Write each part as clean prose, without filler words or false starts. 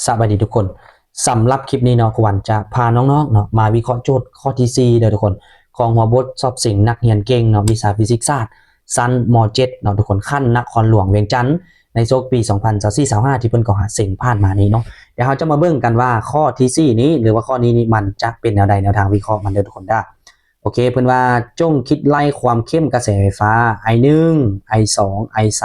สวัสดีทุกคนสำหรับคลิปนี้เนาะกวันจะพาน้องๆเนาะมาวิเคราะห์โจทย์ข้อที่4เด้อทุกคนของหัวบทสอบสิ่งนักเรียนเก่งเนาะวิชาฟิสิกส์ศาสตร์ชั้นม .7 เนาะทุกคนขั้นนครหลวงเวียงจันทร์ในโชคปี2024-25ที่เพิ่นก็หาสิ่งผ่านมานี้เนาะเดี๋ยวเราจะมาเบิ่งกันว่าข้อที่4นี้หรือว่าข้อนี้นี่มันจะเป็นแนวใดแนวทางวิเคราะห์มันเด้อทุกคนได้โอเคเพิ่นว่าจงคิดไล่ความเข้มกระแสไฟฟ้า I1 I2 I3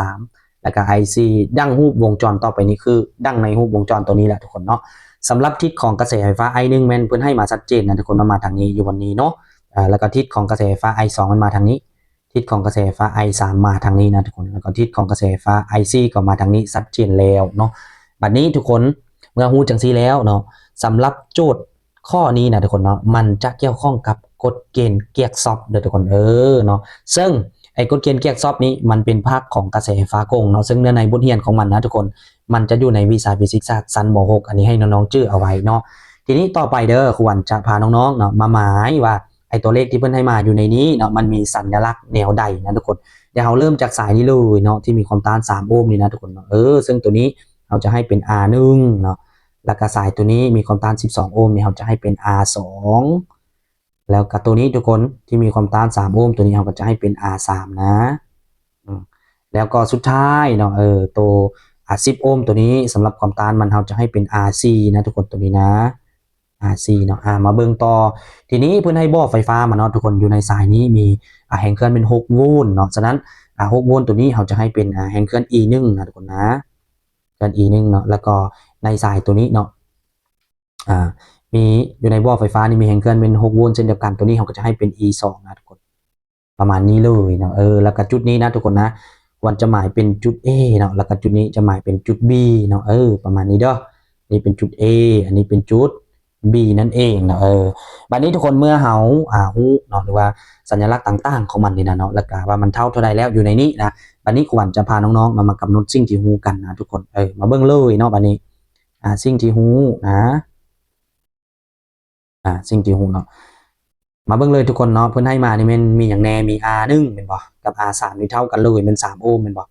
แล้วก็ IC ดั้งรูปวงจรต่อไปนี้คือดั้งในรูปวงจรตัวนี้แหละทุกคนเนาะสำหรับทิศของกระแสไฟฟ้า I1 แมนเพื่อนให้มาชัดเจนนะทุกคนมาทางนี้อยู่วันนี้เนาะแล้วก็ทิศของกระแสไฟฟ้า I2 มันมาทางนี้ทิศของกระแสไฟฟ้า I3 มาทางนี้นะทุกคนแล้วก็ทิศของกระแสไฟฟ้า IC ก็มาทางนี้ชัดเจนแล้วเนาะบัดนี้ทุกคนเมื่อฮู้จังซี่แล้วเนาะสำหรับโจทย์ข้อนี้นะทุกคนเนาะมันจะเกี่ยวข้องกับกฎเกณฑ์เกียร์ซอบเด้อทุกคนเนาะซึ่งไอ้กฎเกณฑ์เกียร์ซอบนี้มันเป็นภาคของกระแสไฟฟ้ากงเนาะซึ่งเนื้อในบทเรียนของมันนะทุกคนมันจะอยู่ในวิชาฟิสิกส์ชั้นม .6 อันนี้ให้น้องๆจื้อเอาไว้เนาะทีนี้ต่อไปเด้อครูวันจะพาน้องๆเนาะมาหมายว่าไอ้ตัวเลขที่เพิ่นให้มาอยู่ในนี้เนาะมันมีสัญลักษณ์แนวใดนะทุกคนเดี๋ยวเราเริ่มจากสายนี้เลยเนาะที่มีความต้าน3โอห์มนี่นะทุกคนเนาะซึ่งตัวนี้เราจะให้เป็น R1 เนาะแล้วก็สายตัวนี้มีความต้าน12โอห์มเนี่ยเราจะให้เป็น R2 แล้วกับตัวนี้ทุกคนที่มีความต้าน3โอห์มตัวนี้เราก็จะให้เป็น R3 นะแล้วก็สุดท้ายเนาะตัว10โอห์มตัวนี้สำหรับความต้านมันเราจะให้เป็น RC นะทุกคนตัวนี้นะ RC เนาะมาเบิ่งต่อทีนี้เพื่อนให้บอกไฟฟ้ามาเนาะทุกคนอยู่ในสายนี้มีแห่งเคลื่อนเป็น6โวลต์เนาะฉะนั้น6โวลต์ตัวนี้เราจะให้เป็นแห่งเคลื่อน E1 นะทุกคนนะเคลื่อน E1 เนาะแล้วก็ในสายตัวนี้เนาะมีอยู่ในบ่อไฟฟ้านี่มีแห่งเคลื่อนเป็น6โวลต์เช่นเดียวกันตัวนี้เราก็จะให้เป็น E2 นะทุกคนประมาณนี้เลยเนาะแล้วก็จุดนี้นะทุกคนนะวันจะหมายเป็นจุด A เนาะแล้วก็จุดนี้จะหมายเป็นจุด B เนาะประมาณนี้เด้อนี่เป็นจุด A อันนี้เป็นจุด B นั่นเองเนาะบัดนี้ทุกคนเมื่อเฮาฮู้เนาะหรือว่าสัญลักษณ์ต่างๆของมันนี่นะเนาะแล้วก็ว่ามันเท่าใดแล้วอยู่ในนี้นะบัดนี้ขวัญจะพาน้องๆมากำหนดสิ่งที่ฮู้กันนะทุกคนมาเบิ่งเลยเนาะบัดนี้สิ่งที่ฮู้นะสิ่งที่ฮู้เนาะมาเบิ่งเลยทุกคนเนาะเพิ่นให้มานี่มันมีอย่างแน่มี R1 เป็นบ่กับ R3 นี่เท่ากันเลยเป็น3โอห์มเป็นบ่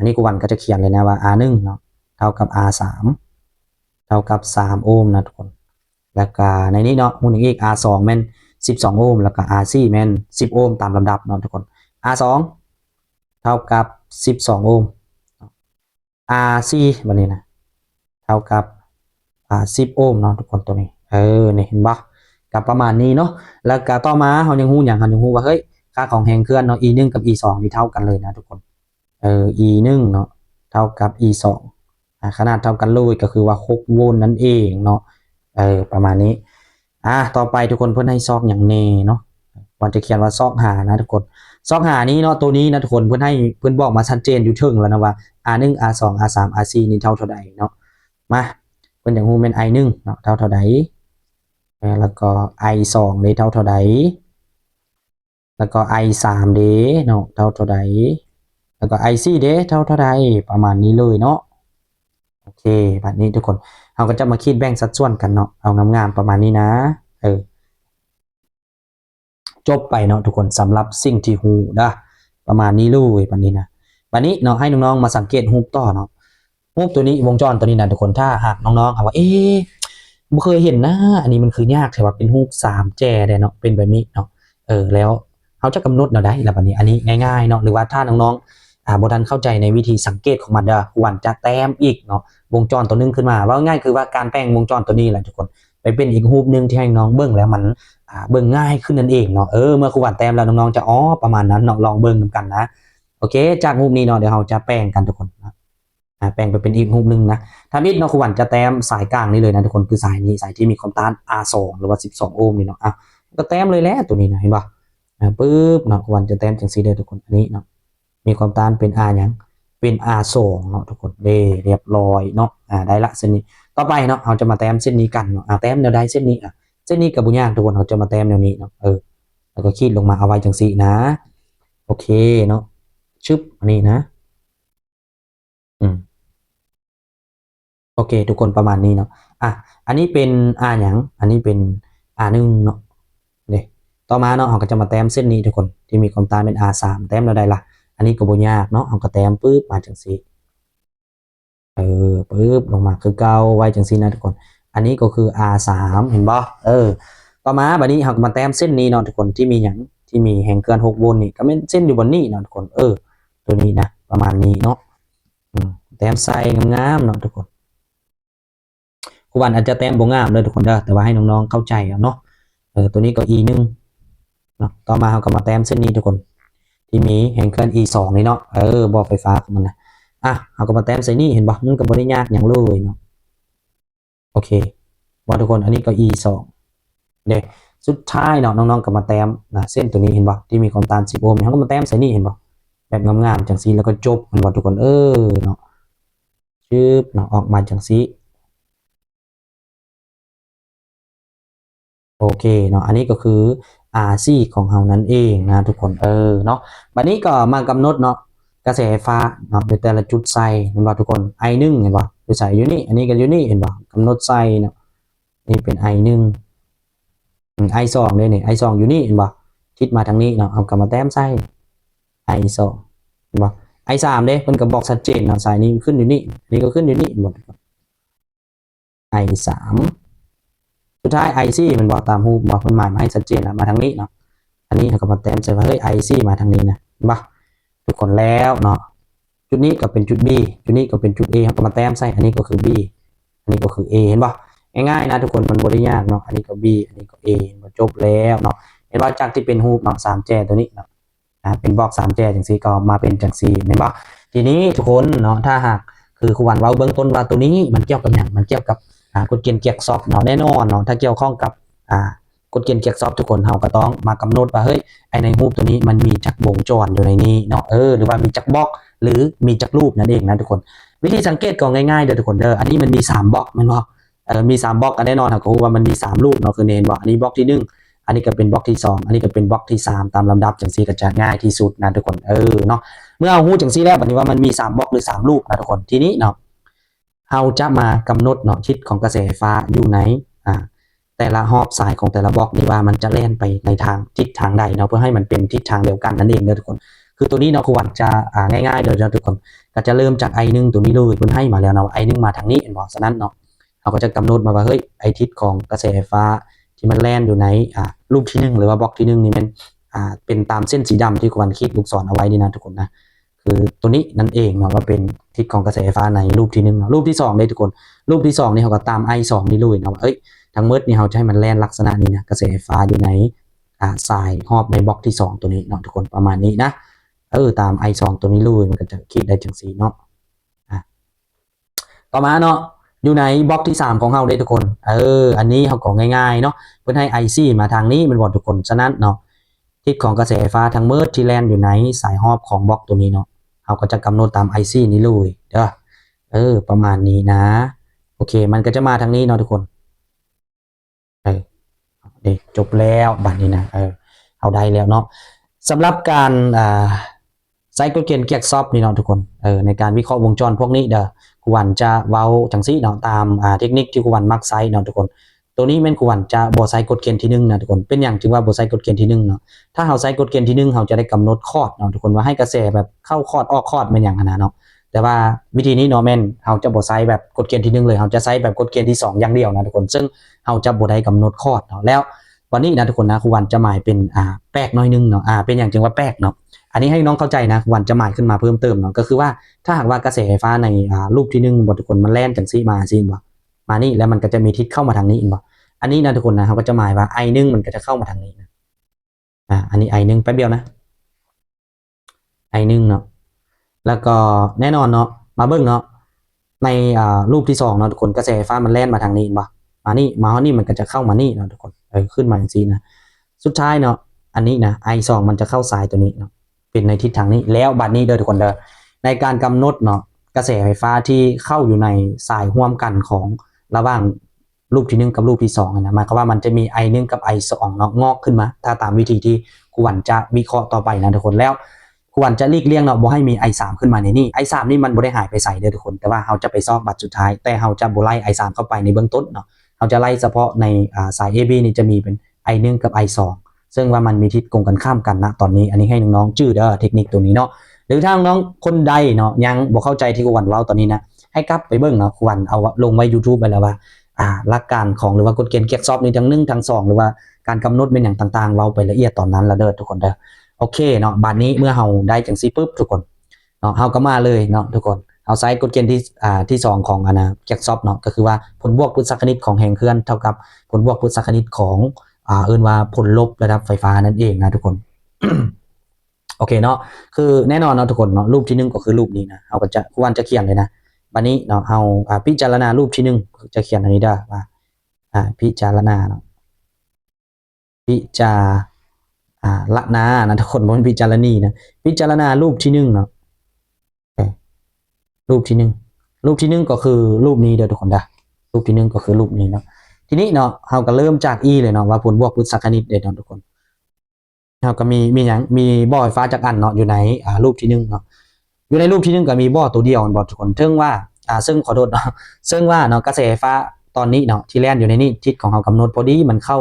นี่กูวันก็จะเขียนเลยนะว่า R1 เนาะเท่ากับ R3 เท่ากับ3โอห์มนะทุกคนแล้วก็ในนี้เนาะมูลอีก R2 แม่น12โอห์มแล้วก็ R4 แม่น10โอห์มตามลำดับเนาะทุกคน R2 เท่ากับ12โอห์ม R4 วันนี้นะเท่ากับ10โอห์มเนาะทุกคนตัวนี้นี่เห็นปะกับประมาณนี้เนาะแล้วก็ต่อมาเรายังฮู้อย่างเรายังฮู้ว่าเฮ้ยค่าของแห่งเคลื่อนเนาะ E1 กับ E2 นี่เท่ากันเลยนะทุกคนE1 เนาะเท่ากับ E2 ขนาดเท่ากันเลยก็คือว่า6โวลต์นั่นเองเนาะประมาณนี้ต่อไปทุกคนเพื่อนให้ซอกอย่างเนเนาะวันจะเขียนว่าซอกหานะทุกคนซอกหานี้เนาะตัวนี้นะทุกคนเพื่อนให้เพื่อนบอกมาชัดเจนอยู่เทิงแล้วนะว่า R1 R2 R3 R4 นี่เท่าใดเนาะมาเพื่อนอย่างฮู้เป็น I1 เนาะเท่าใดแล้วก็ I2 นี่เท่าใดแล้วก็ I3 เด้เนาะเท่าใดแล้วก็ IC เด้เท่าใดประมาณนี้เลยเนาะโอเคแบบนี้ทุกคนเราก็จะมาคิดแบ่งสัดส่วนกันเนาะเอางามๆประมาณนี้นะจบไปเนาะทุกคนสำหรับสิ่งที่ฮูนะประมาณนี้เลยแบบนี้นะวันนี้เนาะให้น้องๆมาสังเกตฮูต่อเนาะฮูตัวนี้วงจรตัวนี้นะทุกคนถ้าหากน้องๆว่าไม่เคยเห็นนะอันนี้มันคือยากใช่ป่ะเป็นฮู3แจได้เนาะเป็นแบบนี้เนาะแล้วเขาจะกำหนดเนาะได้แล้วแบบนี้อันนี้ง่ายๆเนาะหรือว่าถ้าน้องๆบทันเข้าใจในวิธีสังเกตของมันเด้อควรจะแต้มอีกเนาะวงจรตัวนึงขึ้นมาว่าง่ายคือว่าการแปลงวงจรตัวนี้แหละทุกคนไปเป็นอีกรูปนึงที่ให้น้องเบิ่งแล้วมันเบิ่งง่ายขึ้นนั่นเองเนาะเมื่อครูหวานแต้มแล้วน้องๆจะประมาณนั้นเนาะลองเบิ่งกันนะโอเคจากรูปนี้เนาะเดี๋ยวเราจะแปลงกันทุกคนนะแปลงไปเป็นอีกรูปนึงนะถ้ามิดเนาะครูหวานจะแต้มสายกลางนี่เลยนะทุกคนคือสายนี้สายที่มีความต้าน R2 หรือว่า12โอห์มนี่เนาะก็แต้มเลยแหละตัวนี้นะเห็นป่ะปึ๊บเนาะครูหวานจะแต้มจังซี่เด้อทุกคนอันนี้เนาะมีความต้านเป็น R อย่างเป็น R2 เนาะทุกคนเรียบร้อยเนาะได้ละเส้นนี้ต่อไปเนาะเราจะมาแต้มเส้นนี้กันเนาะแต้มแนวใดเส้นนี้เส้นนี้กับบุญยากทุกคนเราจะมาแต้มแนวนี้เนาะแล้วก็ขีดลงมาเอาไว้จังสีนะโอเคเนาะชึบอันนี้นะโอเคทุกคนประมาณนี้เนาะอันนี้เป็นอย่างอันนี้เป็น1เนาะเนี่ยต่อมาเนาะเราก็จะมาแต้มเส้นนี้ทุกคนที่มีความต้านเป็น R3 แต้มแนวใดล่ะอันนี้ก็บุญยากเนาะเราก็แต้มปึ๊บมาจังสี ปึ๊บลงมาคือเก่าไว้จังซี่นะทุกคนอันนี้ก็คือ R3 เห็นบ่ต่อมาบัดนี้เราก็มาแต้มเส้นนี้เนาะทุกคนที่มีหยังที่มีแห่งเกิน6โวลต์นี่ก็เป็นเส้นอยู่บนนี้เนาะทุกคนตัวนี้นะประมาณนี้เนาะแต้มใส่งามๆเนาะทุกคนครูวันอาจจะแต้มบ่งามเลยทุกคนเด้อแต่ว่าให้น้องๆเข้าใจเนาะตัวนี้ก็ E1 เนาะต่อมาเราก็มาแต้มเส้นนี้ทุกคนที่มีแห่งเกิน E2 นี่เนาะบอกไฟฟ้าของมันนะเราก็มาแต้มใส่นี่เห็นบ่มันก็บ่ได้ยากหยังเลยเนาะโอเคว่าทุกคนอันนี้ก็ E2 เด็กสุดท้ายเนาะน้องๆก็มาแต้มนะเส้นตัวนี้เห็นบ่ที่มีความต้าน10โอห์มเขาก็มาแต้มใส่นี่เห็นบ่แบบงามๆจังซี่แล้วก็จบมันว่าทุกคนเนาะชืบเนาะออกมาจังซี่โอเคเนาะอันนี้ก็คือ RC ของเรานั่นเองนะทุกคนเนาะบัดนี้ก็มากำหนดเนาะกระแสไฟฟ้าเนาะในแต่ละจุดใส่เห็นบ่ทุกคน I1 เห็นบ่อยู่ใส่อยู่นี่อันนี้ก็อยู่นี่เห็นบ่กำหนดใส่เนาะนี่เป็น I1 I2 เลยนี่ I2 อยู่นี่เห็นบ่ทิศมาทางนี้เนาะเอากลับมาแต้มใส่ I2 เห็นบ่ I3 เด้เพิ่นก็บอกชัดเจนเนาะสายนี้ขึ้นอยู่นี่นี่ก็ขึ้นอยู่นี่หมด I3 สุดท้าย IC มันบอกตามรูปบอกมันหมายมาให้ชัดเจนนะมาทางนี้เนาะอันนี้เราก็มาแต้มใส่ว่าเฮ้ย IC มาทางนี้นะบ่ทุกคนแล้วเนาะจุดนี้ก็เป็นจุด B จุดนี้ก็เป็นจุด A เราก็มาแต้มใส่อันนี้ก็คือ B อันนี้ก็คือ A เห็นบ่ง่ายๆนะทุกคนมันบ่ได้ยากเนาะอันนี้ก็ B อันนี้ก็ A มันจบแล้วเนาะเห็นว่าจากที่เป็นรูปเนาะ3แจตัวนี้เนาะเป็นบล็อก3แจจังซี่ก็มาเป็นจังซี่แม่นบ่ทีนี้ทุกคนเนาะถ้าหากคือครูวันเว้าเบื้องต้นว่าตัวนี้มันเกี่ยวกับหยังมันเกี่ยวกับกฎเกณฑ์เกียร์ซอฟเนาะแน่นอนเนาะถ้าเกี่ยวข้องกับกฎเกณฑ์เกียร์ซอฟทุกคนเราก็ต้องมากำหนดว่าเฮ้ยไอในรูปตัวนี้มันมีจักรวงจรอยู่ในนี้เนาะหรือว่ามีจักรบล็อกหรือมีจักรรูปนั่นเองนะทุกคนวิธีสังเกตก็ง่ายๆเด้อทุกคนเด้ออันนี้มันมี3บล็อกมันบอกมี3บล็อกกันแน่นอนครับว่ามันมี3รูปเนาะคือเห็นบ่อันนี้บล็อกที่1อันนี้ก็เป็นบล็อกที่2อันนี้ก็เป็นบล็อกที่3ตามลำดับจังซี่ก็จะง่ายที่สุดนะทุกคนเนาะเมื่อเอาฮู้จังซี่แล้วบัดนี้ว่ามันมี3บล็อกหรือ3รูปนะทุกคนทีนี้เนาะเราจะมากำหนดเนาะทิศของกระแสไฟฟ้าอยู่ไหนแต่ละรอบสายของแต่ละบล็อกนี่ว่ามันจะแล่นไปในทางทิศทางใดเนาะเพื่อให้มันเป็นทิศทางเดียวกันนั่นเองเด้อทุกคนคือตัวนี้เนาะครูวัดจะง่ายๆเดี๋ยวทุกคนก็จะเริ่มจาก I1 ตัวนี้เลยมันให้มาแล้วเนาะ I1 มาทางนี้เห็นบ่ฉะนั้นเนาะเราก็จะกำหนดมาว่าเฮ้ยไอทิศของกระแสไฟฟ้าที่มันแล่นอยู่ในรูปที่1หรือว่าบล็อกที่1นี่มันเป็นตามเส้นสีดำที่ครูวัดขีดลูกศรเอาไว้นี่นะทุกคนนะคือตัวนี้นั่นเองเนาะว่าเป็นทิศของกระแสไฟฟ้าในรูปที่1เนาะรูปที่2ได้ทุกคนรูปที่2นี่เขาก็ตาม I2 นี่เลยเนาะเอ้ยทั้งหมดนี่เขาจะให้มันแล่นลักษณะนี้นะกระแสไฟฟ้าอยู่ในสายหอบในบล็อกที่2ตัวนี้เนาะทุกคนประมาณนี้นะตาม I2 ตัวนี้เลยมันก็จะคิดได้จังซี่เนาะต่อมาเนาะอยู่ในบล็อกที่3ของเราได้ทุกคนอันนี้เขาก็ง่ายๆเนาะเพื่อให้ IC มาทางนี้มันบอกทุกคนฉะนั้นเนาะทิศของกระแสไฟฟ้าทั้งหมดที่แล่นอยู่ในสายหอบของบล็อกตัวนี้เนาะเราก็จะกำหนดตาม IC นี้เลยเด้อประมาณนี้นะโอเคมันก็จะมาทางนี้เนาะทุกคนเด็กจบแล้วบัดนี้นะเอาได้แล้วเนาะสำหรับการใช้กฎเกณฑ์เกียร์ซอฟนี่เนาะทุกคนในการวิเคราะห์วงจรพวกนี้เด้อครูวันจะเว้าจังซี่เนาะตามเทคนิคที่ครูวันมักใช้เนาะทุกคนตัวนี้แม่นครูวันจะบ่ใช้กฎเกณฑ์ที่1นะทุกคนเป็นอย่างจึงว่าบ่ใช้กฎเกณฑ์ที่1เนาะถ้าเราใช้กฎเกณฑ์ที่1เราจะได้กำหนดคอร์ดเนาะทุกคนว่าให้กระแสแบบเข้าคอร์ดออกคอร์ดเป็นอย่างนั้นเนาะแต่ว่าวิธีนี้เนาะแม่นเราจะบ่ใช้แบบกฎเกณฑ์ที่1เลยเราจะใช้แบบกฎเกณฑ์ที่2อย่างเดียวนะทุกคนซึ่งเราจะบ่ได้กำหนดคอร์ดเนาะแล้ววันนี้นะทุกคนนะครูวันจะหมายเป็นแป๊กน้อยนึงเนาะเป็นอย่างจึงว่าแป๊กเนาะอันนี้ให้น้องเข้าใจนะวันจะหมายขึ้นมาเพิ่มเติมเนาะก็คือว่าถ้าหากว่ากระแสไฟฟ้าในรูปที่1บ่ทุกคนมันแล่นจังซี่มาซี่บ่มานี่แล้วมันก็จะมีทิศเข้ามาทางนี้บ่อันนี้นะทุกคนนะเขาก็จะหมายว่า I1 มันก็จะเข้ามาทางนี้นะอันนี้ I1 แป๊บเดียวนะ I1 เนาะแล้วก็แน่นอนเนาะมาเบิ่งเนาะในรูปที่2เนาะทุกคนกระแสไฟฟ้ามันแล่นมาทางนี้บ่มานี่มานี่มันก็จะเข้ามานี่เนาะทุกคนขึ้นมาจังซี่นะสุดท้ายเนาะอันนี้นะ I2 มันจะเข้าสายตัวนี้เนาะเป็นในทิศทางนี้แล้วบัดนี้เด้อทุกคนเด้อในการกำหนดเนาะกระแสไฟฟ้าที่เข้าอยู่ในสายร่วมกันของระหว่างรูปที่1กับรูปที่2นะหมายความว่ามันจะมี I1 กับ I2 เนาะงอกขึ้นมาถ้าตามวิธีที่ครูวันจะวิเคราะห์ต่อไปนะทุกคนแล้วครูวันจะหลีกเลี่ยงเนาะบ่ให้มี I3 ขึ้นมาในนี้ I3 นี่มันบ่ได้หายไปใส่เด้อทุกคนแต่ว่าเราจะไปซอกบัตรสุดท้ายแต่เราจะบ่ไล่ I3 เข้าไปในเบื้องต้นเนาะเราจะไล่เฉพาะในสาย AB นี่จะมีเป็น I1 กับ I2 ซึ่งว่ามันมีทิศตรงกันข้ามกันนะตอนนี้อันนี้ให้น้องๆจื้อเด้อเทคนิคตัวนี้เนาะหรือถ้าน้องคนใดเนาะยังบ่เข้าใจที่ครูวันเว้าตอนนี้นะ ให้กลับไปเบิ่งเนาะครูวันเอาลงไว้ YouTube ไปแล้วว่าหลักการของหรือว่ากฎเกณฑ์เก็บซอฟต์ในทั้ง1ทั้ง2หรือว่าการกำหนดเป็นอย่างต่างๆเว้าไปละเอียดตอนนั้นละเด้อทุกคนเด้อโอเคเนาะบัดนี้เมื่อเฮาได้จังซี่ปุ๊บทุกคนเนาะเฮาก็มาเลยเนาะทุกคนเอาใช้กฎเกณฑ์ที่2ของเก็บซอฟต์เนาะก็คือว่าผลบวกพฤษคณิตของแห่งเคลื่อนเท่ากับผลบวกพฤษคณิตของเอิ้นว่าผลลบระดับไฟฟ้านั่นเองนะทุกคน โอเคเนาะคือแน่นอนเนาะทุกคนเนาะรูปที่1ก็คือรูปนี้นะเอาก็จะครูวันจะเขียนเลยนะบัดนี้เนาะเอาพิจารณารูปที่1จะเขียนอันนี้ได้ว่าพิจารณาเนาะพิจารณานะทุกคนบ่เป็นพิจารณีนะพิจารณารูปที่1เนาะรูปที่รูปที่ก็คือรูปนี้เด้อทุกคนเด้อรูปที่1ก็คือรูปนี้เนาะทีนี้เนาะเฮาก็เริ่มจาก e เลยเนาะว่าผลบวกพฤษคณิตเด้อทุกคนเฮาก็มีหยังมีบ่อไฟฟ้าจักอันเนาะอยู่ในรูปที่1เนาะอยู่ในรูปที่1ก็มีบ่อตัวเดียวบ่ทุกคนซึ่งว่าซึ่งขอโทษเนาะซึ่งว่าเนาะกระแสไฟฟ้าตอนนี้เนาะที่แล่นอยู่ในนี้ทิศของเฮากำหนดพอดีมันเข้า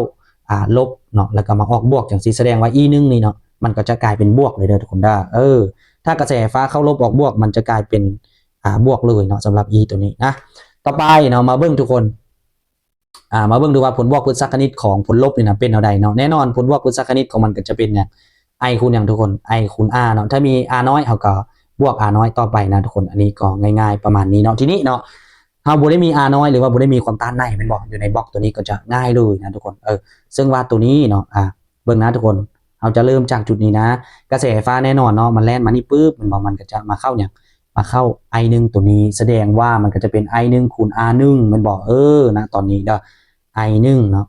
ลบเนาะแล้วก็มาออกบวกจังซี่แสดงว่า e 1นี่เนาะมันก็จะกลายเป็นบวกเลยเด้อทุกคนเด้อถ้ากระแสไฟฟ้าเข้าลบออกบวกมันจะกลายเป็นบวกเลยเนาะสำหรับ e ตัวนี้นะต่อไปเนาะมาเบิ่งทุกคนมาเบิ่งดูว่าผลบวกพฤษคณิตของผลลบนี่นะเป็นเท่าใดเนาะแน่นอนผลบวกพฤษคณิตของมันก็จะเป็นอย่าง i คูณอย่างทุกคน i คูณ r เนาะถ้ามี r น้อยเฮาก็บวก r น้อยต่อไปนะทุกคนอันนี้ก็ง่ายๆประมาณนี้เนาะทีนี้เนาะเฮาบ่ได้มี r น้อยหรือว่าบ่ได้มีความต้านในแม่นบ่อยู่ในบล็อกตัวนี้ก็จะง่ายเลยนะทุกคนซึ่งว่าตัวนี้เนาะเบิ่งนะทุกคนเฮาจะเริ่มจากจุดนี้นะกระแสไฟฟ้าแน่นอนเนาะมันแล่นมานี่ปึ๊บมันก็จะมาเข้าอย่างมาเข้า i 1ตัวนี้แสดงว่ามันก็จะเป็น i 1คูณ r 1มันบอกนะตอนนี้เด้อ i 1เนาะ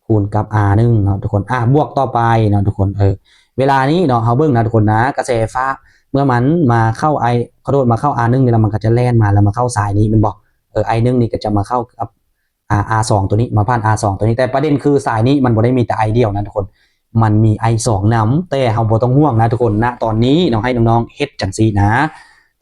คูณกับ r 1เนาะทุกคนบวกต่อไปเนาะทุกคนเวลานี้เนาะเฮาเบิ่งนะทุกคนนะกระแสไฟฟ้าเมื่อมันมาเข้าขอโทษมาเข้า r 1นี่แล้วมันก็จะแล่นมาแล้วมาเข้าสายนี้มันบอกi 1นี่ก็จะมาเข้ากับ r 2ตัวนี้มาผ่าน r 2ตัวนี้แต่ประเด็นคือสายนี้มันบ่ได้มีแต่ i เดียวนะทุกคนมันมี i 2นำแต่เฮาบ่ต้องห่วงนะทุกคนณตอนนี้เนาะให้น้องๆเฮ็ดจังซี่นะ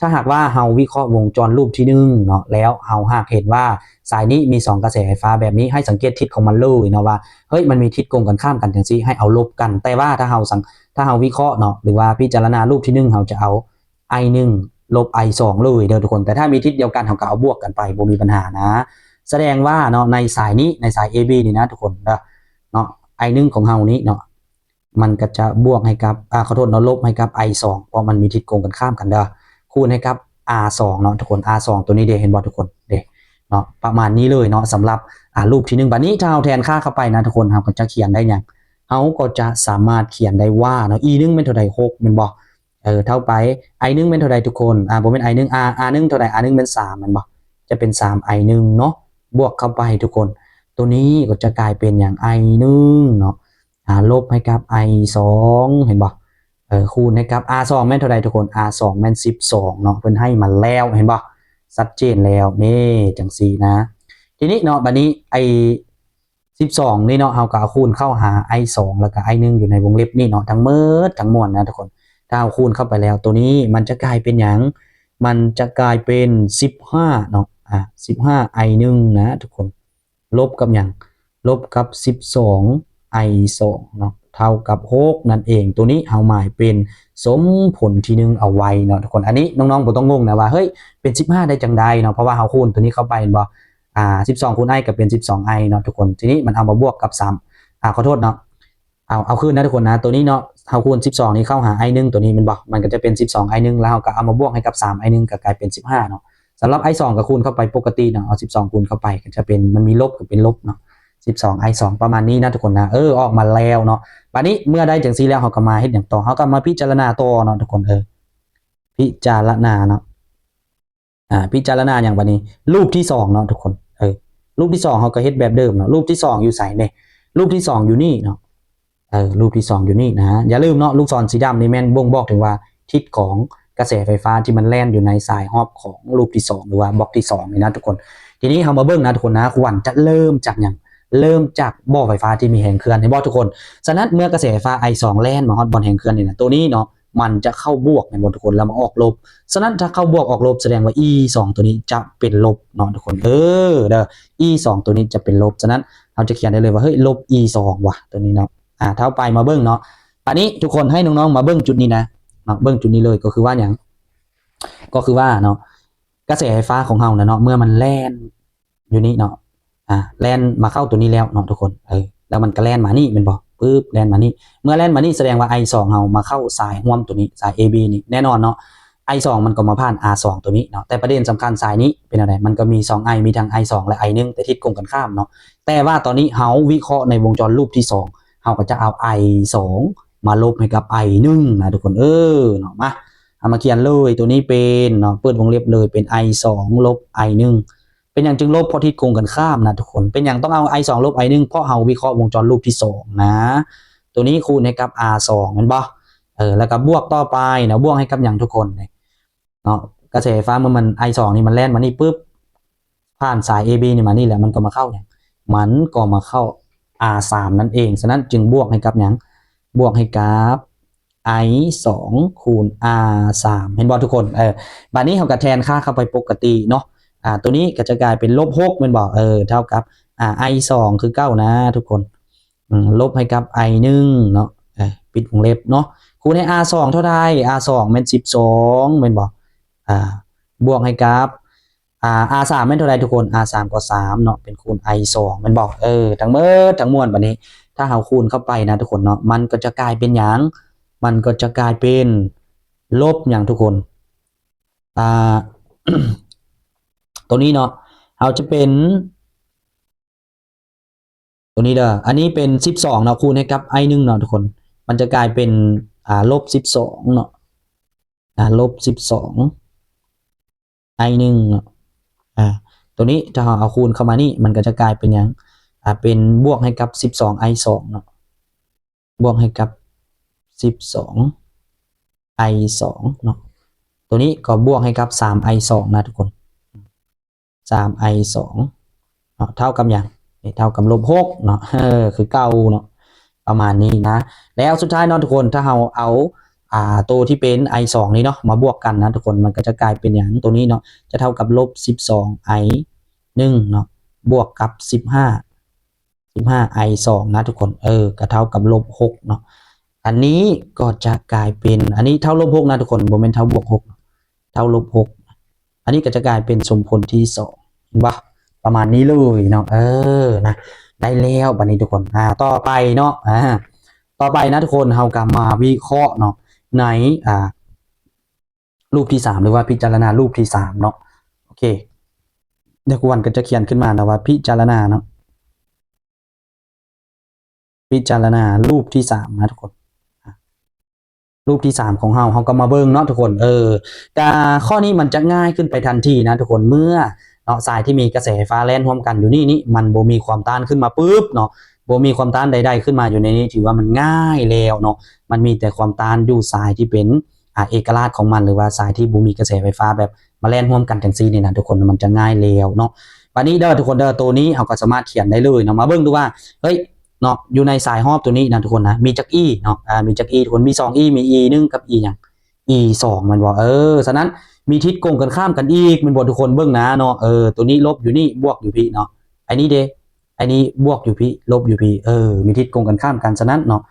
ถ้าหากว่าเฮาวิเคราะห์วงจรรูปที่1เนาะแล้วเฮาหากเห็นว่าสายนี้มี2กระแสไฟฟ้าแบบนี้ให้สังเกตทิศของมันเลยเนาะว่าเฮ้ยมันมีทิศตรงกันข้ามกันจังซี่ให้เอาลบกันแต่ว่าถ้าเฮาวิเคราะห์เนาะหรือว่าพิจารณารูปที่1เฮาจะเอา i 1ลบ i 2เลยเด้อทุกคนแต่ถ้ามีทิศเดียวกันเฮาก็เอาบวกกันไปบ่มีปัญหานะแสดงว่าเนาะในสายนี้ในสาย AB นี่นะทุกคนเนาะ i 1ของเฮานี้เนาะมันก็จะบวกให้กับขอโทษเนาะลบให้กับ i 2เพราะมันมีทิศตรงกันข้ามกันเด้อคูณให้กับ r 2เนาะทุกคน r 2ตัวนี้เด้เห็นบ่ทุกคนเด้เนาะประมาณนี้เลยเนาะสำหรับรูปที่1บัดนี้ถ้าเอาแทนค่าเข้าไปนะทุกคนเราก็จะเขียนได้อย่างเราก็จะสามารถเขียนได้ว่าเนาะ e 1เป็นเท่าใด6แม่นบ่เท่าไป i 1เป็นเท่าใดทุกคนบ่แม่น i 1 r 1เท่าใด r 1เป็น3แม่นบ่จะเป็น3 i 1เนาะบวกเข้าไปทุกคนตัวนี้ก็จะกลายเป็นอย่าง i 1เนาะลบให้กับ i 2เห็นบ่คูณให้กับ r 2แม่นเท่าใดทุกคน r 2แม่น12เนาะเพิ่นให้มาแล้วเห็นบ่ชัดเจนแล้วนี่จังซี่นะทีนี้เนาะบัดนี้ไอ้12นี่เนาะเฮาก็เอาคูณเข้าหา i 2แล้วก็ i 1อยู่ในวงเล็บนี่เนาะทั้งหมดทั้งมวลนะทุกคนถ้าเอาคูณเข้าไปแล้วตัวนี้มันจะกลายเป็นหยังมันจะกลายเป็น15เนาะ15 i 1นะทุกคนลบกับหยังลบกับ12 i 2เนาะเท่ากับ6นั่นเองตัวนี้เอาหมายเป็นสมผลที่1เอาไว้เนาะทุกคนอันนี้น้องๆบ่ต้องงงนะว่าเฮ้ยเป็น15ได้จังไดเนาะเพราะว่าเฮาคูณตัวนี้เข้าไปบ่12คูณ i ก็เป็น 12i เนาะทุกคนทีนี้มันเอามาบวกกับ3ขอโทษเนาะเอาคืนนะทุกคนนะตัวนี้เนาะเฮาคูณ12นี้เข้าหา i 1ตัวนี้มันก็จะเป็น12i 1แล้วเฮาก็เอามาบวกให้กับ3i 1ก็กลายเป็น15เนาะสำหรับ i 2ก็คูณเข้าไปปกติเนาะเอา12คูณเข้าไปก็จะเป็นมันมีลบกับเป็นลบเนาะ12 i 2ประมาณนี้นะทุกคนนะออกมาแล้วเนาะบัดนี้เมื่อได้จังซี่แล้วเฮาก็มาเฮ็ดหยังต่อเฮาก็มาพิจารณาต่อเนาะทุกคนพิจารณาเนาะพิจารณาอย่างบัดนี้รูปที่2เนาะทุกคนรูปที่2เฮาก็เฮ็ดแบบเดิมเนาะรูปที่2อยู่ไสเนี่ยรูปที่2อยู่นี่เนาะรูปที่2อยู่นี่นะอย่าลืมเนาะลูกศรสีดำนี่แม่นบ่งบอกถึงว่าทิศของกระแสไฟฟ้าที่มันแล่นอยู่ในสายฮอบของรูปที่2หรือว่าบล็อกที่2นี่นะทุกคนทีนี้เฮามาเบิ่งนะทุกคนนะครูวันจะเริ่มจากหยังเริ่มจากบ่อไฟฟ้าที่มีแห่งเคลื่อนให้บ่ทุกคนฉะนั้นเมื่อกระแสไฟฟ้า i 2แล่นมาฮอดบ่อนแห่งเคลื่อนนี่นะตัวนี้เนาะมันจะเข้าบวกในบ่ทุกคนแล้วมาออกลบฉะนั้นถ้าเข้าบวกออกลบแสดงว่า e 2ตัวนี้จะเป็นลบเนาะทุกคนเด้อ e 2ตัวนี้จะเป็นลบฉะนั้นเราจะเขียนได้เลยว่าเฮ้ยลบ e 2ว่ะตัวนี้เนาะเท่าไปมาเบิ่งเนาะตอนนี้ทุกคนให้น้องๆมาเบิ่งจุดนี้นะเบิ่งจุดนี้เลยก็คือว่าอย่างก็คือว่าเนาะ กระแสไฟฟ้าของเฮาเนาะเมื่อมันแล่นอยู่นี่เนาะแล่นมาเข้าตัวนี้แล้วเนาะทุกคนแล้วมันก็แล่นมานี่เป็นบ่ปึ๊บแล่นมานี่เมื่อแล่นมานี่แสดงว่า I2 เฮามาเข้าสายห่วมตัวนี้สาย AB นี่แน่นอนเนาะ I2 มันก็มาผ่าน R2 ตัวนี้เนาะแต่ประเด็นสำคัญสายนี้เป็นอะไรมันก็มี2 I มีทั้ง I2 และ I1 แต่ทิศตรงกันข้ามเนาะแต่ว่าตอนนี้เฮาวิเคราะห์ในวงจรลูปที่2เฮาก็จะเอา I2 มาลบให้กับ I1 นะทุกคนเนาะมาเขียนเลยตัวนี้เป็นเนาะเปิดวงเล็บเลยเป็น I2 ลบ I1 เป็นอย่างจึงลบเพราะทิศตรงกันข้ามนะทุกคนเป็นอย่างต้องเอา I2 ลบ I1 เพราะเฮาวิเคราะห์วงจรลูปที่2นะตัวนี้คูณให้กับ R2 แม่นบ่แล้วก็บวกต่อไปนะบวกให้กับอย่างทุกคนเนาะกระแสไฟฟ้าเมื่อมัน I2 นี่มันแล่นมานี่ปุ๊บผ่านสาย AB นี่มานี่แหละมันก็มาเข้าอย่างมันก็มาเข้า R3 นั่นเองฉะนั้นจึงบวกให้กับอย่างบวกให้กับ I2 คูณ R3 เห็นบอทุกคนบัดนี้เขาก็แทนค่าเข้าไปปกติเนาะตัวนี้ก็จะกลายเป็นลบ6มันบอกเท่ากับI2 คือ9นะทุกคนลบให้กับ I1 เนาะปิดวงเล็บเนาะคูณให้ R2 เท่าใด R2 เป็น12มันบอกบวกให้กับR3 เป็นเท่าไรทุกคน R3 ก็3เนาะเป็นคูณ I2 มันบอกทั้งหมดทั้งมวลบัดนี้ถ้าเราคูณเข้าไปนะทุกคนเนาะมันก็จะกลายเป็นอย่างมันก็จะกลายเป็นลบอย่างทุกคนตัวนี้เนาะเราจะเป็นตัวนี้เด้ออันนี้เป็น12เนาะคูณให้กับ I1 เนาะทุกคนมันจะกลายเป็นลบ12เนาะลบ12 I1 เนาะตัวนี้ถ้าเอาคูณเข้ามานี่มันก็จะกลายเป็นอย่างเป็นบวกให้กับ12 I2 เนาะบวกให้กับ12 I2 เนาะตัวนี้ก็บวกให้กับ3 I2 นะทุกคน3 I2 เนาะเท่ากับอย่างเท่ากับลบ6เนาะคือเก่าเนาะประมาณนี้นะแล้วสุดท้ายเนาะทุกคนถ้าเราเอาตัวที่เป็น I2 นี้เนาะมาบวกกันนะทุกคนมันก็จะกลายเป็นอย่างตัวนี้เนาะจะเท่ากับลบ12 I1 เนาะบวกกับ15 I2 นะทุกคนก็เท่ากับลบ6เนาะอันนี้ก็จะกลายเป็นอันนี้เท่าลบ6นะทุกคนโมเมนต์เท่าบวก6เท่าลบ6อันนี้ก็จะกลายเป็นสมผลที่2เห็นปะประมาณนี้เลยเนาะนะได้แล้วบัดนี้ทุกคนต่อไปเนาะต่อไปนะทุกคนเรากำมาวิเคราะห์เนาะในรูปที่3หรือว่าพิจารณารูปที่3เนาะโอเคเดี๋ยวกวนก็จะเขียนขึ้นมานะว่าพิจารณาเนาะพิจารณารูปที่3นะทุกคนรูปที่3ของเราก็มาเบิ่งเนาะทุกคนแต่ข้อนี้มันจะง่ายขึ้นไปทันทีนะทุกคนเมื่อเนาะสายที่มีกระแสไฟฟ้าแล่นร่วมกันอยู่นี่มันบ่มีความต้านขึ้นมาปุ๊บเนาะบ่มีความต้านใดๆขึ้นมาอยู่ในนี้ถือว่ามันง่ายแล้วเนาะมันมีแต่ความต้านอยู่สายที่เป็นเอกราชของมันหรือว่าสายที่บ่มีกระแสไฟฟ้าแบบมาแล่นร่วมกันจังซี่นี่นะทุกคนมันจะง่ายแล้วเนาะวันนี้ทุกคนตัวนี้เราก็สามารถเขียนได้เลยเนาะมาเบิ่งดูว่าเฮ้ยเนาะอยู่ในสายฮอบตัวนี้นะทุกคนนะมีจัก e เนาะมีจัก e ทุกคนมี2 e มี e 1กับ e อย่าง e 2มันบอกฉะนั้นมีทิศกงกันข้ามกันอีกมันบอกทุกคนเบิ่งนะเนาะตัวนี้ลบอยู่นี่บวกอยู่พี่เนาะไอ้นี้ไอ้นี้บวกอยู่พี่ลบอยู่พี่มีทิศกงกันข้ามกันฉะนั้นเนาะ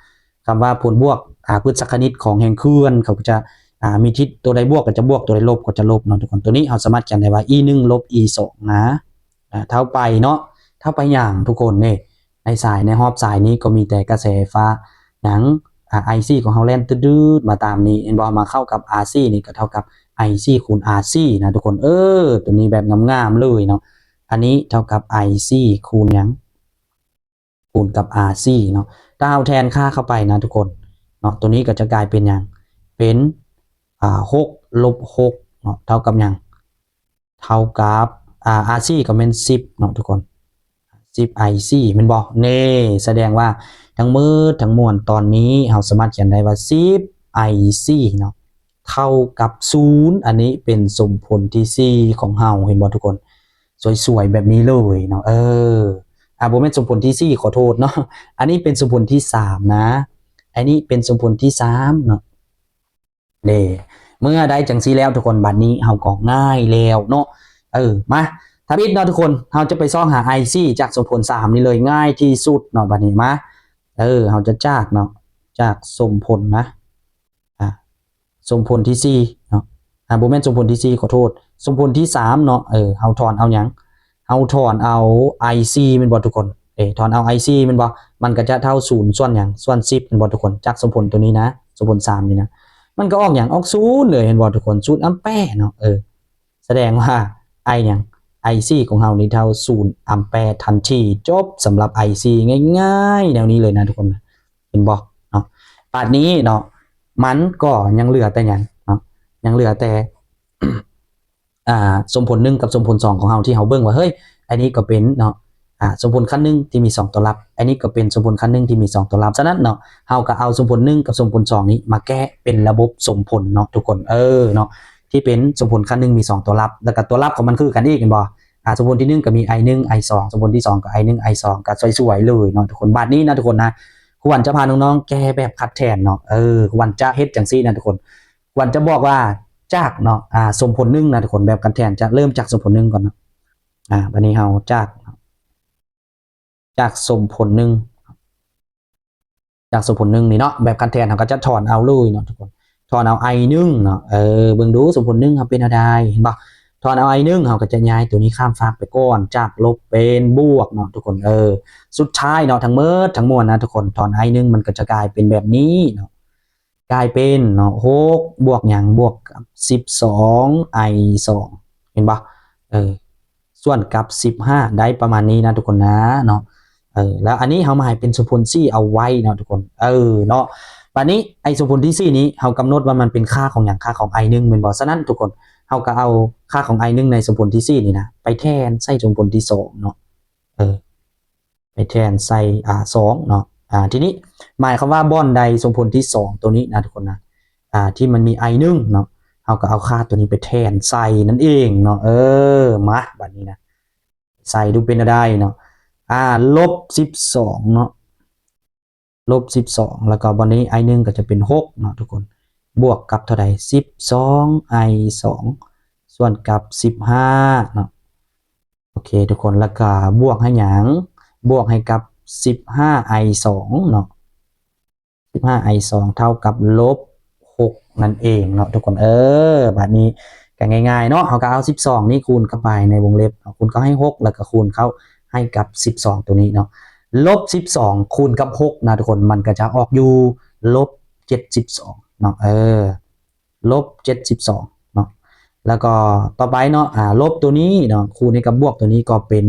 คำว่าผลบวกพืชคณิตของแห่งเคลื่อนเขาจะมีทิศตัวใดบวกก็จะบวกตัวใดลบก็จะลบเนาะทุกคนตัวนี้เราสามารถเขียนได้ว่า e 1ลบ e 2นะเท่าไปเนาะเท่าไปอย่างทุกคนเนี่ยในสายในฮอบสายนี้ก็มีแต่กระแสไฟฟ้าอย่างIC ของเฮาแลนตืดๆมาตามนี้เอ็นบอลมาเข้ากับ RC นี่ก็เท่ากับ IC คูณ RC นะทุกคนตัวนี้แบบงามๆเลยเนาะอันนี้เท่ากับ IC คูณยังคูณกับ RC เนาะถ้าเอาแทนค่าเข้าไปนะทุกคนเนาะตัวนี้ก็จะกลายเป็นยังเป็น6ลบ6เนาะเท่ากับยังเท่ากับRC ก็เป็น10เนาะทุกคน10 IC มันบอกเน่แสดงว่าทั้งมืดทั้งมวลตอนนี้เราสามารถเขียนได้ว่า10 IC เนาะเท่ากับ0อันนี้เป็นสมผลที่4ของเราเห็นบ่ทุกคนสวยๆแบบนี้เลยเนาะบ่แม่นสมผลที่4ขอโทษเนาะอันนี้เป็นสมผลที่3นะอันนี้เป็นสมผลที่3เนาะเด้เมื่อได้จังซี่แล้วทุกคนบัดนี้เฮาก็ง่ายแล้วเนาะมาถ้าบิดเนาะทุกคนเราจะไปซ่องหา IC จากสมผล3นี่เลยง่ายที่สุดเนาะบัดนี้มาเราจะจากเนาะจากสมผลนะสมผลที่4เนาะบ่แม่นสมผลที่4ขอโทษ สมผลที่3เนาะเฮาถอนเอาหยังเฮาถอนเอา IC แม่นบ่ทุกคนถอนเอา IC แม่นบ่มันก็จะเท่า0ส่วนหยังส่วน10แม่นบ่ทุกคนจากสมผลตัวนี้นะสมผล3นี่นะมันก็ออกหยังออก0เลยเห็นบ่ทุกคน0แอมแปร์เนาะแสดงว่า I หยัง IC ของเฮานี่เท่า0แอมแปร์ทันทีจบสำหรับ IC ง่ายๆแนวนี้เลยนะทุกคนเห็นบ่เนาะป่านนี้เนาะมันก็ยังเหลือแต่หยังเนาะยังเหลือแต่ สมผล1กับสมผล2ของเฮาที่เฮาเบิ่งว่าเฮ้ยอันนี้ก็เป็นเนาะสมผลขั้น1ที่มี2ตัวรับอันนี้ก็เป็นสมผลขั้น1ที่มี2ตัวรับฉะนั้นเนาะเฮาก็เอาสมผล1กับสมผล2นี้มาแก้เป็นระบบสมผลเนาะทุกคนเนาะที่เป็นสมผลขั้น1มี2ตัวรับแล้วก็ตัวรับของมันคือกันอีกเห็นบ่สมผลที่1ก็มี i1 i2 สมผลที่2ก็ i1 i2 ก็สวยๆเลยเนาะทุกคนบัดนี้นะทุกคนนะครูวันจะพาน้องๆแก้แบบคัดแทนเนาะครูวันจะเฮ็ดจังซี่นะทุกคนวันจะบอกว่าจากเนาะสมผล1นะทุกคนแบบคัดแทนจะเริ่มจากสมผล1ก่อนเนาะบัดนี้เฮาจากสมผล1จากสมผล1นี่เนาะแบบคัดแทนเฮาก็จะถอนเอาเลยเนาะทุกคนถอนเอา i1 เนาะเบิ่งดูสมผล1เฮาเป็นอะไรเห็นบ่ถอนเอา i1 เฮาก็จะย้ายตัวนี้ข้ามฟากไปก่อนจากลบเป็นบวกเนาะทุกคนสุดท้ายเนาะทั้งหมดทั้งมวลนะทุกคนถอน i1 มันก็จะกลายเป็นแบบนี้เนาะกลายเป็นเนาะ6บวกหยังบวกกับ12 i 2เห็นปะส่วนกับ15ได้ประมาณนี้นะทุกคนนะเนาะแล้วอันนี้เฮามาให้เป็นสมผล4เอาไว้เนาะทุกคนเนาะบัดนี้ไอ้สมผลที่4นี้เฮากำหนดว่ามันเป็นค่าของหยังค่าของ i 1แม่นบ่ฉะนั้นทุกคนเฮาก็เอาค่าของ i 1ในสมผลที่4นี่นะไปแทนใส่สมผลที่2เนาะไปแทนใส่2เนาะทีนี้หมายความว่าบอนใดสมผลที่2ตัวนี้นะทุกคนนะที่มันมี i 1เนาะเฮาก็เอาค่าตัวนี้ไปแทนใส่นั่นเองเนาะมาบัดนี้นะใส่ดูเป็นอะไรเนาะลบ12เนาะลบ12แล้วก็บอนนี้ i 1ก็จะเป็น6เนาะทุกคนบวกกับเท่าใด12 i 2ส่วนกับ15เนาะโอเคทุกคนแล้วก็บวกให้หยังบวกให้กับ15 i 2เนาะ15 i 2เท่ากับลบ6นั่นเองเนาะทุกคนบัดนี้ก็ง่ายๆเนาะเฮาก็เอา12นี่คูณเข้าไปในวงเล็บคูณเข้าให้6แล้วก็คูณเข้าให้กับ12ตัวนี้เนาะลบ12คูณกับ6นะทุกคนมันก็จะออกอยู่ลบ72เนาะลบ72เนาะแล้วก็ต่อไปเนาะลบตัวนี้เนาะคูณให้กับบวกตัวนี้ก็เป็น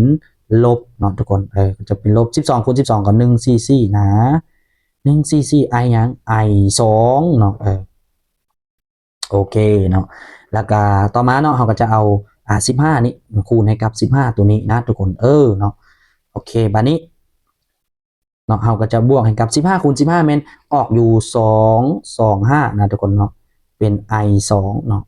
ลบเนาะทุกคนจะเป็นลบ12คูณ12ก็144นะ144 i หยัง i 2เนาะโอเคเนาะแล้วก็ต่อมาเนาะเราก็จะเอา15นี้คูณให้กับ15ตัวนี้นะทุกคนเนาะโอเคบัดนี้เนาะเราก็จะบวกให้กับ15คูณ15แม่นออกอยู่225นะทุกคนเนาะเป็น i 2เนาะ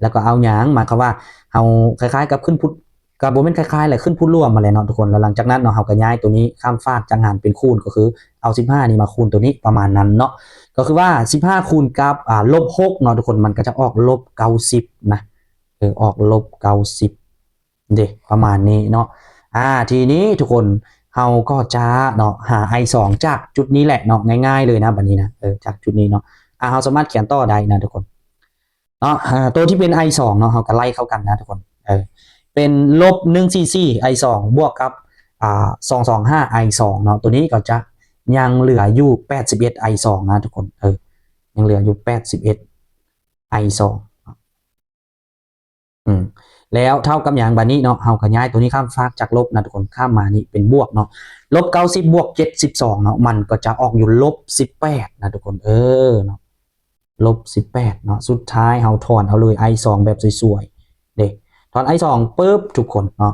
แล้วก็เอาหยังหมายความว่าเราคล้ายๆกับขึ้นพุทธกับบ่แม่นคล้ายๆแหละขึ้นพุทธร่วมมาเลยเนาะทุกคนแล้วหลังจากนั้นเนาะเราก็ย้ายตัวนี้ข้ามฟากจังหันเป็นคูณก็คือเอา15นี่มาคูณตัวนี้ประมาณนั้นเนาะก็คือว่า15คูณกับลบ6เนาะทุกคนมันก็จะออกลบ90นะออกลบ90เด้ประมาณนี้เนาะทีนี้ทุกคนเฮาก็จะเนาะหา i 2จากจุดนี้แหละเนาะง่ายๆเลยนะบัดนี้นะจากจุดนี้เนาะเฮาสามารถเขียนต่อได้นะทุกคนเนาะตัวที่เป็น i 2เนาะเฮาก็ไล่เข้ากันนะทุกคนเป็นลบ144 i 2บวกกับ225 i 2เนาะตัวนี้ก็จะยังเหลืออยู่81 i 2นะทุกคนยังเหลืออยู่81 i 2แล้วเท่ากับอย่างบัดนี้เนาะเฮาก็ย้ายตัวนี้ข้ามฟากจากลบนะทุกคนข้ามมานี่เป็นบวกเนาะลบ90บวก72เนาะมันก็จะออกอยู่ลบ18นะทุกคนเนาะลบ18เนาะสุดท้ายเฮาถอนเอาเลย i 2แบบสวยๆเด้ถอน i 2ปุ๊บทุกคนเนาะ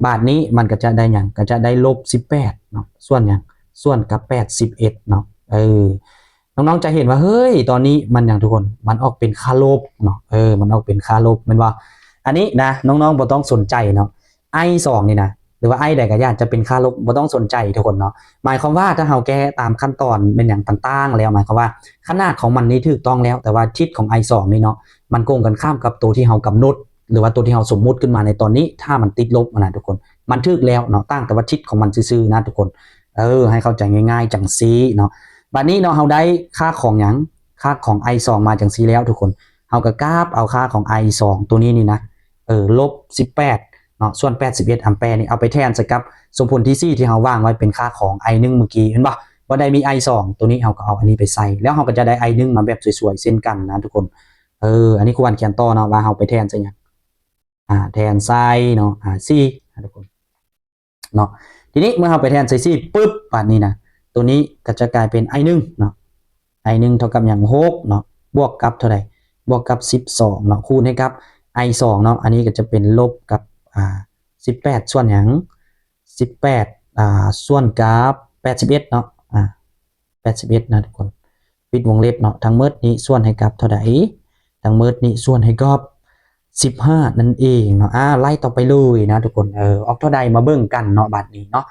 บาทนี้มันก็จะได้หยังก็จะได้ลบ18เนาะส่วนหยังส่วนกับ81เนาะน้องๆจะเห็นว่าเฮ้ยตอนนี้มันอย่างทุกคนมันออกเป็นค่าลบเนาะมันออกเป็นค่าลบมันว่าอันนี้นะน้องๆบ่ต้องสนใจเนาะ i 2นี่นะหรือว่า i ใดก็ย่านจะเป็นค่าลบบ่ต้องสนใจทุกคนเนาะหมายความว่าถ้าเฮาแก้ตามขั้นตอนเป็นอย่างต่างๆแล้วหมายความว่าขนาดของมันนี่ถูกต้องแล้วแต่ว่าทิศของ i 2นี่เนาะมันโกงกันข้ามกับตัวที่เฮากำหนดหรือว่าตัวที่เฮาสมมุติขึ้นมาในตอนนี้ถ้ามันติดลบนะทุกคนมันถูกแล้วเนาะตั้งแต่ว่าทิศของมันซื่อๆนะทุกคนให้เข้าใจง่ายๆจังซี่เนาะบัดนี้เนาะเฮาได้ค่าของหยังค่าของ i 2มาจังซี่แล้วทุกคนเฮาก็กราฟเอาค่าของ i 2ตัวนี้นี่นะ ลบ18เนาะส่วน81แอมแปร์นี่เอาไปแทนใส่กับสมผลที่ 4ที่เราวางไว้เป็นค่าของ I1 เมื่อกี้เห็นป่ะว่าได้มี I2 ตัวนี้เราก็เอาอันนี้ไปใส่แล้วเราก็จะได้ I1 มาแบบสวยๆเช่นกันนะทุกคนอันนี้ครูวันเขียนต่อเนาะว่าเราไปแทนใส่ยังแทนใส่เนาะC ทุกคนเนาะทีนี้เมื่อเราไปแทนใส่Cปุ๊บป่านนี้นะตัวนี้ก็จะกลายเป็น I1 เนาะ I1 เท่ากับอย่าง6เนาะบวกกับเท่าไหร่บวกกับ12เนาะคูณให้กับ I2 เนาะอันนี้ก็จะเป็นลบกับ18ส่วนอย่าง18ส่วนกับ81เนาะ81นะทุกคนปิดวงเล็บเนาะทั้งหมดนี้ส่วนให้กับเท่าไหร่ทั้งหมดนี้ส่วนให้กับ15นั่นเองเนาะไล่ต่อไปเลยนะทุกคนออกเท่าใดมาเบิ่งกันเนาะบัดนี้เนาะ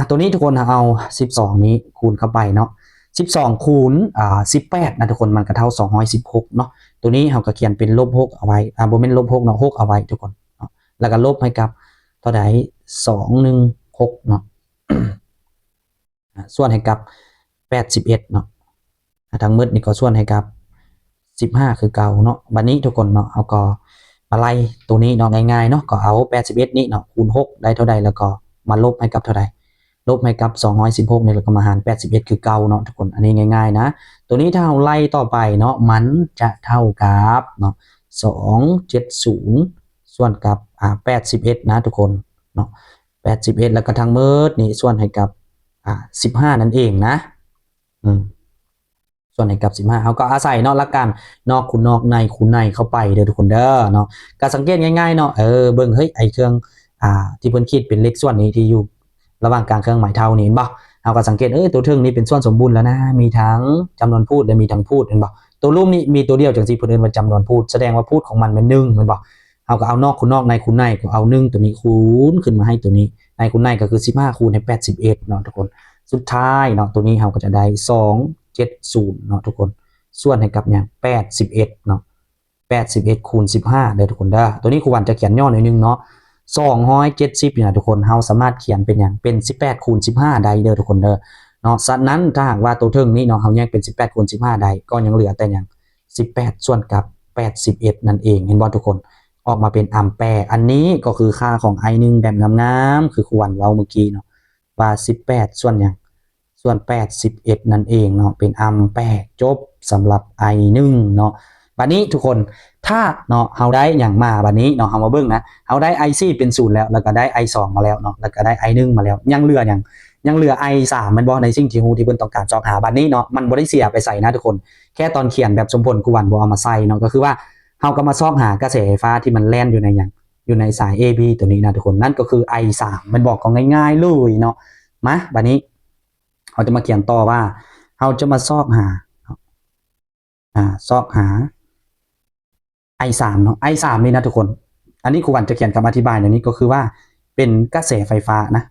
ตัวนี้ทุกคนเอา12นี้คูณเข้าไปเนาะ12คูณ18นะทุกคนมันก็เท่า216เนาะตัวนี้เราก็เขียนเป็นลบ6เอาไว้บ่แม่นลบ6เนาะ6เอาไว้ทุกคนเนาะแล้วก็ลบให้กับเท่าใด216เนาะส่วนให้กับ81เนาะทั้งหมดนี่ก็ส่วนให้กับ15คือเก่าเนาะบัดนี้ทุกคนเนาะเอาก็มาไล่ตัวนี้เนาะง่ายๆเนาะก็เอา81นี้เนาะคูณ6ได้เท่าใดแล้วก็มาลบให้กับเท่าใดลบให้กับ216เนี่ยแล้วก็มาหาร81คือเก่าเนาะทุกคนอันนี้ง่ายๆนะตัวนี้ถ้าเราไล่ต่อไปเนาะมันจะเท่ากับเนาะ270ส่วนกับ81นะทุกคนเนาะ81แล้วก็ทั้งหมดนี่ส่วนให้กับ15นั่นเองนะส่วนให้กับ15เขาก็อาศัยเนาะละกันนอกคูณนอกในคูณในเข้าไปเด้อทุกคนเด้อเนาะก็สังเกตง่ายๆเนาะเบิ่งเฮ้ยไอเครื่องที่เพิ่นคิดเป็นเลขส่วนนี้ที่อยู่ระหว่างกลางเครื่องหมายเท่านี้เห็นบ่เราก็สังเกตตัวเทิงนี้เป็นส่วนสมบูรณ์แล้วนะมีทั้งจำนวนพูดและมีทั้งพูดเห็นบ่ตัวรูปนี้มีตัวเดียวจังซี่เพิ่นเอิ้นว่าจำนวนพูดแสดงว่าพูดของมันเป็น1เห็นบ่เราก็เอานอกคูณนอกในคูณในก็เอา1ตัวนี้คูณขึ้นมาให้ตัวนี้ในคูณในก็คือ15คูณให้81เนาะทุกคนสุดท้ายเนาะตัวนี้เราก็จะได้270เนาะทุกคนส่วนให้กับอย่าง81เนาะ81คูณ15เด้อทุกคนเด้อตัวนี้ครูวันจะเขียนย่อหน่อยนึงเนาะ270นี่นะทุกคนเราสามารถเขียนเป็นอย่างเป็น18คูณ15ได้เด้อทุกคนเด้อเนาะฉะนั้นถ้าหากว่าตัวเทิงนี้เนาะเราแยกเป็น18คูณ15ได้ก็ยังเหลือแต่อย่าง18ส่วนกับ81นั่นเองเห็นบ่ทุกคนออกมาเป็นอัมแปร์อันนี้ก็คือค่าของ I1 แบบงามๆคือครูวันเว้าเมื่อกี้เนาะว่า18ส่วนอย่างส่วน81นั่นเองเนาะเป็นอัมแปร์จบสำหรับ I1 เนาะบัดนี้ทุกคนถ้าเนาะเฮาได้อย่างมาบัดนี้เนาะเฮามาเบิ่งนะเฮาได้ I4 เป็น0แล้วก็ได้ I2 มาแล้วเนาะแล้วก็ได้ I1 มาแล้วยังเหลืออย่างยังเหลือ I3 มันบ่ในสิ่งที่ฮู้ที่เพิ่นต้องการจอกหาบัดนี้เนาะมันบ่ได้เสียไปใส่นะทุกคนแค่ตอนเขียนแบบสมผลกูวันบ่เอามาใส่เนาะก็คือว่าเฮาก็มาซอกหากระแสไฟฟ้าที่มันแล่นอยู่ในอย่างอยู่ในสาย AB ตัวนี้นะทุกคนนั่นก็คือ I3 มันบอกก็ง่ายๆเลยเนาะมาบัดนี้เราจะมาเขียนต่อว่าเราจะมาซอกหาซอกหา I3 เนาะ I3 นี่นะทุกคนอันนี้ครูวันจะเขียนคำอธิบายในนี้ก็คือว่าเป็นกระแสไฟฟ้านะ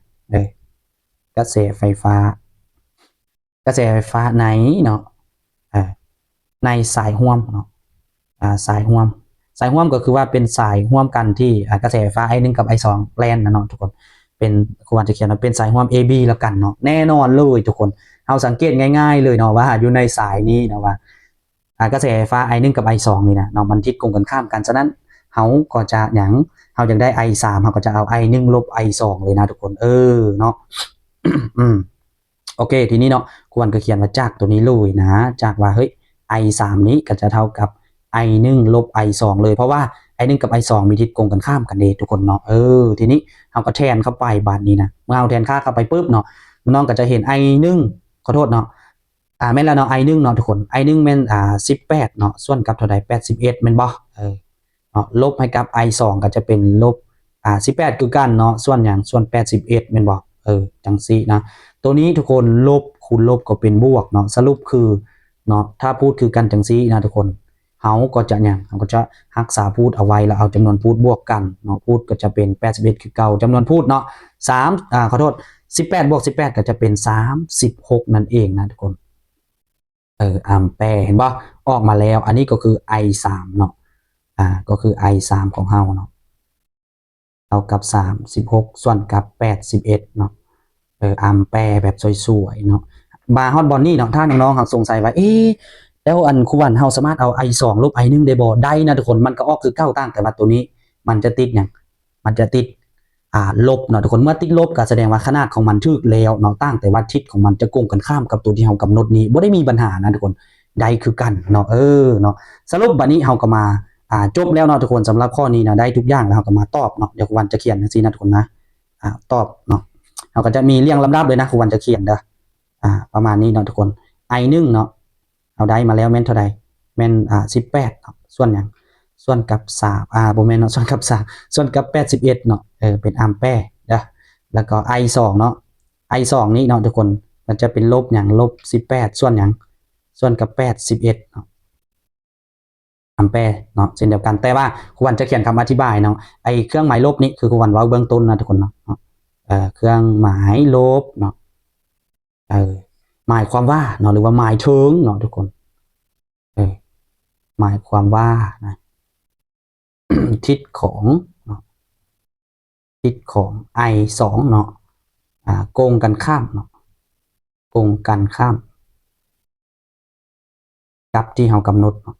กระแสไฟฟ้าในเนาะในสายห่วมเนาะสายห่วมก็คือว่าเป็นสายห่วมกันที่กระแสไฟฟ้า I1 กับ I2 แล่นนะเนาะทุกคนเป็นครูวันจะเขียนว่าเป็นสายห่วม AB แล้วกันเนาะแน่นอนเลยทุกคนเราสังเกตง่ายๆเลยเนาะว่าอยู่ในสายนี้นะว่ากระแสไฟฟ้า I1 กับ I2 นี่นะเนาะมันทิศตรงกันข้ามกันฉะนั้นเขาก็จะอย่างเขาอยากได้ I3 เขาก็จะเอา I1 ลบ I2 เลยนะทุกคนเนาะโอเคทีนี้เนาะควรก็เขียนว่าจากตัวนี้เลยนะจากว่าเฮ้ย I3 นี้ก็จะเท่ากับ I1 ลบ I2 เลยเพราะว่า I1 กับ I2 มีทิศตรงกันข้ามกันเด้ทุกคนเนาะทีนี้เราก็แทนเข้าไปบาทนี้นะเมื่อเราแทนค่าเข้าไปปุ๊บเนาะน้องก็จะเห็น I1 ขอโทษเนาะแม่นแล้วเนาะ I1 เนาะทุกคน I1 แม่น18เนาะส่วนกับเท่าใด81แม่นบ่เนาะลบให้กับ I2 ก็จะเป็นลบ18คือกันเนาะส่วนอย่างส่วน81แม่นบ่จังซี่นะตัวนี้ทุกคนลบคูณลบก็เป็นบวกเนาะสรุปคือเนาะถ้าพูดคือกันจังซี่นะทุกคนเขาก็จะอย่างเขาก็จะรักษาพูดเอาไว้แล้วเอาจำนวนพูดบวกกันเนาะพูดก็จะเป็น81คือเก่าจำนวนพูดเนาะ3ขอโทษ18บวก18ก็จะเป็น36นั่นเองนะทุกคนอัมแปร์เห็นป่ะออกมาแล้วอันนี้ก็คือ I3 เนาะก็คือ I3 ของเฮาเนาะเท่ากับ36ส่วนกับ81เนาะอัมแปร์แบบสวยๆเนาะบาร์ฮอตบอนนี่เนาะถ้าน้องๆเขาสงสัยว่า แล้วอันครูวันเฮาสามารถเอา i2 ลบ i1 ได้บ่ได้นะทุกคนมันก็ออกคือเก้าตั้งแต่ว่าตัวนี้มันจะติดอย่างมันจะติดลบเนาะทุกคนเมื่อติดลบก็แสดงว่าขนาดของมันถูกแล้วเนาะตั้งแต่ว่าทิศของมันจะโกงกันข้ามกับตัวที่เฮากำหนดนี้บ่ได้มีปัญหานะทุกคนได้คือกันเนาะเนาะสรุปบัดนี้เฮาก็มาจบแล้วเนาะทุกคนสำหรับข้อนี้นะได้ทุกอย่างแล้วเฮาก็มาตอบเนาะเดี๋ยวครูวันจะเขียนจังซี่นะทุกคนนะตอบเนาะเฮาก็จะมีเรียงลำดับเลยนะครูวันจะเขียนเด้อประมาณนี้เนาะทุกคน i1 เนาะเอาได้มาแล้วแม่นเท่าใดแม่น18เนาะส่วนหยังส่วนกับ3บ่แม่นเนาะส่วนกับ3ส่วนกับ81เนาะเป็นแอมแปร์เด้อแล้วก็ i2 เนาะ i2 นี้เนาะทุกคนมันจะเป็นลบหยังลบ18ส่วนหยังส่วนกับ81เนาะแอมแปร์เนาะเช่นเดียวกันแต่ว่าครูวันจะเขียนคำอธิบายเนาะไอ้เครื่องหมายลบนี้คือครูวันเว้าเบื้องต้นนะทุกคนเนาะเครื่องหมายลบเนาะหมายความว่าเนาะหรือว่าหมายถึงเนาะทุกคนหมายความว่านะ ทิศของทิศของ i2 เนาะโกงกันข้ามเนาะโกงกันข้ามกับที่เฮากำหนดเนาะ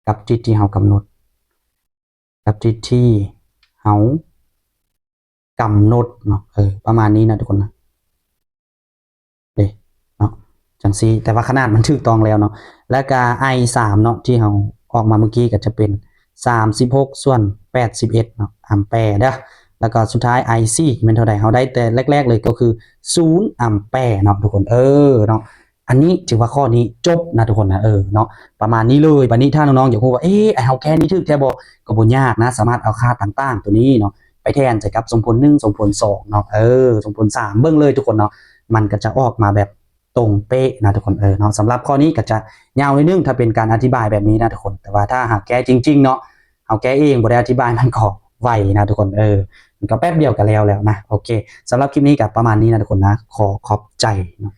กับทิศที่เฮากำหนดกับทิศที่เฮากำหนดเนาะประมาณนี้นะทุกคนนะเนาะจังซี่แต่ว่าขนาดมันถูกต้องแล้วเนาะแล้วก็ i3 เนาะที่เฮาออกมาเมื่อกี้ก็จะเป็น36ส่วน81เนาะแอมแปร์เด้อแล้วก็สุดท้าย IC มันเท่าใดเฮาได้แต่แรกๆเลยก็คือ0แอมแปร์เนาะทุกคนเนาะอันนี้ถือว่าข้อนี้จบนะทุกคนนะเนาะประมาณนี้เลยบัดนี้ถ้าน้องๆอยากรู้ว่าไอ้เฮาแก้นี่ถูกแท้บ่ก็บ่ยากนะสามารถเอาค่าต่างๆตัวนี้เนาะไปแทนใส่กับสมผล1สมผล2เนาะสมผล3เบิ่งเลยทุกคนเนาะมันก็จะออกมาแบบตรงเป๊ะนะทุกคนเนาะสำหรับข้อนี้ก็จะยาวนิดนึงถ้าเป็นการอธิบายแบบนี้นะทุกคนแต่ว่าถ้าหากแก้จริงๆเนาะเอาแก้เองบ่ได้อธิบายมันก็ไวนะทุกคนมันก็แป๊บเดียวกันแล้วนะโอเคสำหรับคลิปนี้กับประมาณนี้นะทุกคนนะขอบใจเนาะ